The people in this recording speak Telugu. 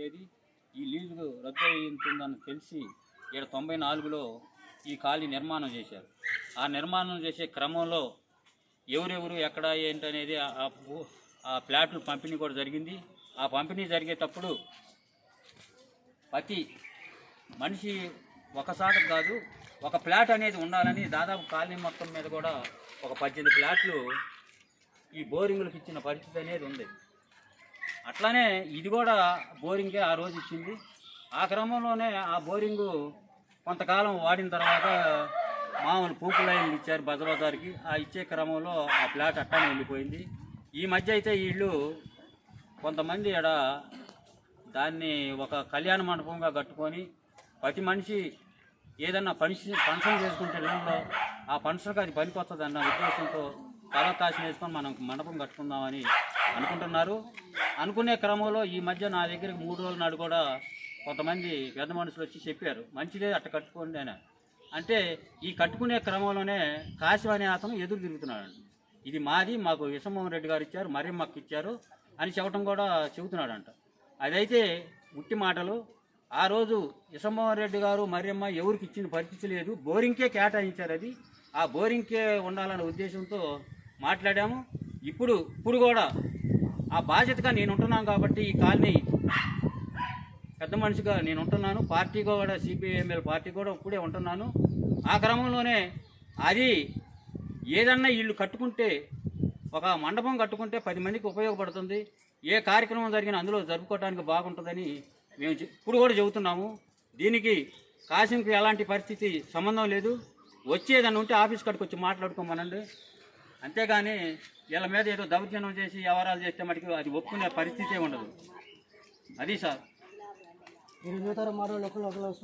ఉండేది. ఈ లీజు రద్దు అవుతుందని తెలిసి ఇక్కడ 94లో ఈ కాలనీ నిర్మాణం చేశారు. ఆ నిర్మాణం చేసే క్రమంలో ఎవరెవరు ఎక్కడ ఏంటనేది ఆ ప్లాట్లు పంపిణీ కూడా జరిగింది. ఆ పంపిణీ జరిగేటప్పుడు ప్రతి మనిషి ఒకసారి కాదు ఒక ప్లాట్ అనేది ఉండాలని దాదాపు కాలనీ మొత్తం మీద కూడా ఒక 18 ప్లాట్లు ఈ బోరింగులకు ఇచ్చిన పరిస్థితి అనేది ఉంది. అట్లానే ఇది కూడా బోరింగే ఆ రోజు ఇచ్చింది. ఆ క్రమంలోనే ఆ బోరింగు కొంతకాలం వాడిన తర్వాత మామూలు పూపు లైన్లు ఇచ్చారు బజబజార్కి. ఆ ఇచ్చే క్రమంలో ఆ ప్లాట్ అట్టానే వెళ్ళిపోయింది. ఈ మధ్య అయితే వీళ్ళు కొంతమంది ఇక్కడ దాన్ని ఒక కళ్యాణ మండపంగా కట్టుకొని ప్రతి మనిషి ఏదన్నా ఫంక్షన్ చేసుకుంటే ఇళ్ళలో ఆ ఫంక్షన్కి అది పనికొస్తుంది అన్న ఉద్దేశంతో తలకాశం వేసుకొని మనం మండపం కట్టుకుందామని అనుకుంటున్నారు. అనుకునే క్రమంలో ఈ మధ్య నా దగ్గరికి 3 రోజుల నాడు కూడా కొంతమంది పెద్ద మనుషులు వచ్చి చెప్పారు, మంచిదే అట్ట కట్టుకోండి అని. అంటే ఈ కట్టుకునే క్రమంలోనే కాశీ అనే అతను ఎదురు తిరుగుతున్నాడు. ఇది మాది, మాకు విశ్వమోహన్ రెడ్డి గారు ఇచ్చారు, మరియమ్మకి ఇచ్చారు అని చెప్పడం కూడా చెబుతున్నాడంట. అదైతే ఉట్టి మాటలు. ఆ రోజు విశ్వమోహన్ రెడ్డి గారు మరియమ్మ ఎవరికి ఇచ్చిన పరిస్థితి లేదు, బోరింగ్కే కేటాయించారు. అది ఆ బోరింగ్కే ఉండాలనే ఉద్దేశంతో మాట్లాడాము. ఇప్పుడు కూడా ఆ బాధ్యతగా నేను ఉంటున్నాను కాబట్టి ఈ కాలనీ పెద్ద మనిషిగా నేను ఉంటున్నాను. పార్టీ కూడా సిపిఐఎంఎల్ పార్టీ కూడా ఇప్పుడే ఉంటున్నాను. ఆ క్రమంలోనే అది ఏదన్నా వీళ్ళు కట్టుకుంటే ఒక మండపం కట్టుకుంటే 10 మందికి ఉపయోగపడుతుంది, ఏ కార్యక్రమం జరిగినా అందులో జరుపుకోవడానికి బాగుంటుందని మేము ఇప్పుడు కూడా చెబుతున్నాము. దీనికి కాసింకి ఎలాంటి పరిస్థితి సంబంధం లేదు. వచ్చేదని ఉంటే ఆఫీస్ కాడికి వచ్చి మాట్లాడుకోమనండి. అంతేగాని వీళ్ళ మీద ఏదో దౌర్జన్యం చేసి వ్యవహారాలు చేస్తే మటుకు అది ఒప్పుకునే పరిస్థితే ఉండదు. అది సార్.